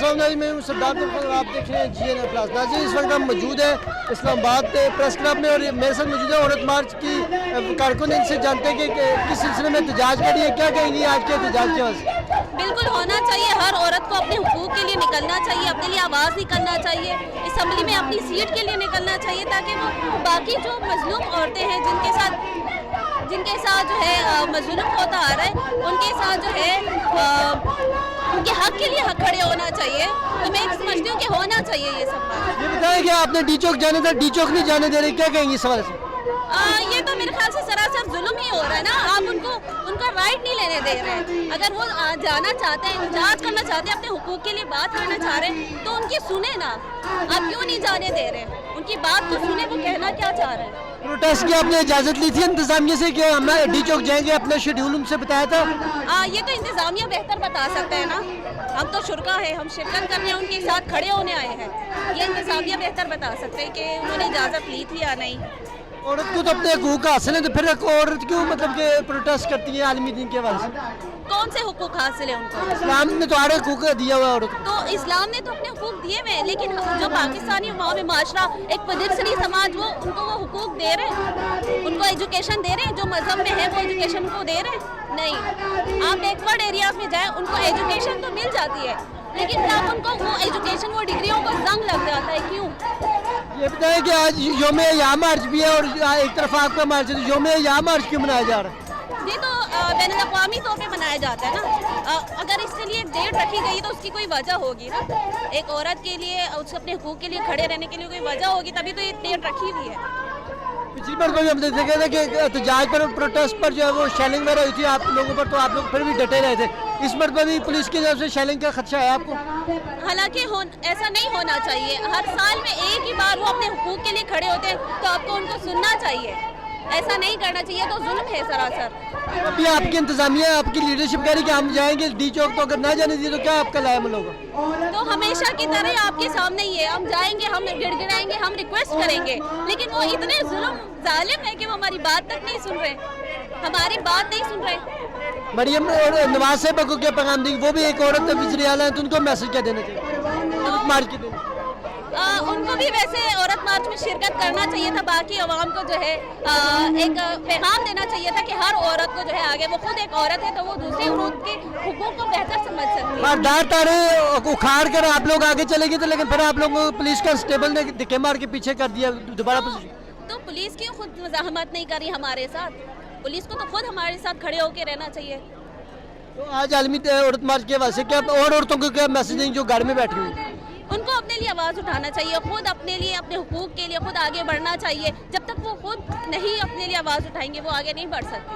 अस्सलाम वालेकुम, मैं हूं सरदार तुफान, आप देख रहे हैं GN प्लस। नाज़रीन, इस वक्त हम मौजूद है इस्लामाबाद प्रेस क्लब में और मेरे साथ मौजूद है औरत मार्च की कारकुन। इनसे जानते हैं कि किस सिलसिले में एहतजाज करी है, क्या कहेंगी आज के एहतजाज के वास्ते? बिल्कुल होना चाहिए, हर औरत को अपने हुकूक के लिए निकलना चाहिए, अपने लिए आवाज़ निकलना चाहिए, असम्बली में अपनी सीट के लिए निकलना चाहिए, ताकि वो बाकी जो मजलूम औरतें हैं जिनके साथ जो है मजलूम होता आ रहा है, उनके साथ जो है उनके हक के लिए खड़े होना चाहिए। तो मैं समझती हूँ कि होना चाहिए ये सब बात। ये बताएं कि आपने डी चौक जाने था, डी चौक नहीं जाने दे रहे, क्या कहेंगी इस सवाल से? ये तो मेरे ख्याल से सरासर जुल्म ही हो रहा है ना। आप उनका राइट नहीं लेने दे रहे हैं। अगर वो जाना चाहते हैं, एहतजाज करना चाहते हैं, अपने हुकूक के लिए बात करना चाह रहे हैं, तो उनकी सुने ना। आप क्यों नहीं जाने दे रहे? उनकी बात तो सुने, वो कहना क्या चाह रहे हैं। प्रोटेस्ट की आपने इजाज़त ली थी इंतजामिया से कि हम डी चौक जाएंगे, अपना शेड्यूल उनसे बताया था? ये तो इंतजामिया बेहतर बता सकते हैं ना। हम तो शुरका है, हम शिरकत करने हैं, उनके साथ खड़े होने आए हैं। ये इंतजामिया बेहतर बता सकते हैं कि उन्होंने इजाज़त ली थी या नहीं। औरत को तो अपने हकूक हासिल है, तो फिर औरत क्यों मतलब कि प्रोटेस्ट करती है आलमी दिन के हवाले से? कौन से हुकूक हासिल है उनको? इस्लाम ने तो सारे हकूक दिया हुआ है औरत को। तो इस्लाम ने तो अपने हुकूक दिए हुए हैं, लेकिन जो पाकिस्तानी वहाँ में माशरा एक पदिरसनी समाज, वो उनको वो हुकूक दे रहे हैं, उनको एजुकेशन दे रहे हैं, जो मजहब में है वो एजुकेशन को दे रहे हैं? नहीं। आप बैकवर्ड एरियाज में जाएँ, उनको एजुकेशन तो मिल जाती है, लेकिन फिर आप उनको वो एजुकेशन, वो डिग्रियों को जंग लग जाता है। क्यों? ये बताएं कि आज योम या मार्च भी है और एक तरफ आपका मार्च है, तो योम या मार्च क्यों मनाया जा रहा है? ये तो बैन अवी तौर पे मनाया जाता है ना। अगर इसके लिए डेट रखी गई तो उसकी कोई वजह होगी ना। एक औरत के लिए, उसके अपने हुकूक के लिए खड़े रहने के लिए कोई वजह होगी, तभी तो ये डेट रखी हुई है। पिछली बार को भी हमने देखा था कि एहतजाज पर, प्रोटेस्ट पर जो है वो शेलिंग वगैरह हुई थी आप लोगों पर, तो आप लोग फिर भी डटे रहे थे। इस मरतबा भी पुलिस की तरफ से शेलिंग का खदशा है आपको? हालांकि ऐसा नहीं होना चाहिए। हर साल में एक ही बार वो अपने हुकूक के लिए खड़े होते हैं, तो आपको उनको सुनना चाहिए। ऐसा नहीं करना चाहिए, तो जुल्म है सरासर। अभी आपकी इंतजामिया, आपकी लीडरशिप कह रही कि हम जाएंगे डी चौक, तो अगर ना जाने दिए तो क्या आपका लायमल होगा? तो हमेशा की तरह आपके सामने ही है, हम जाएंगे, हम गिड़गिड़ाएंगे, हम रिक्वेस्ट करेंगे, लेकिन वो इतने जुल्म जालिम है कि वो हमारी बात तक नहीं सुन रहे, हमारी बात नहीं सुन रहे। मरियम और नवाज साहब को क्या पैगाम देंगे? वो भी एक औरत वज़ीर आला है, तो उनको मैसेज क्या देना चाहिए मार्च के दिन? उनको भी वैसे औरत मार्च में शिरकत करना चाहिए था। बाकी अवाम को जो है एक पैगाम देना चाहिए था कि हर औरत को जो है आगे, वो खुद एक औरत है, तो वो दूसरी औरत के हुकूक को बेहतर समझ सकती है। दार तारे उखाड़ कर आप लोग आगे चले गए थे, लेकिन फिर आप लोगों को पुलिस कांस्टेबल ने धक्के मार के पीछे कर दिया दोबारा पोजीशन। तो पुलिस क्यों खुद मज़ाहमत नहीं करी हमारे साथ? पुलिस को तो खुद हमारे साथ खड़े होकर रहना चाहिए। तो आज आलमी औरत मार्च के वजह से क्या और औरतों को क्या मैसेज देंगे जो घर में बैठी हुई? उनको अपने लिए आवाज़ उठाना चाहिए, खुद अपने लिए, अपने हुकूक के लिए खुद आगे बढ़ना चाहिए। जब तक वो खुद नहीं अपने लिए आवाज़ उठाएंगे, वो आगे नहीं बढ़ सकती।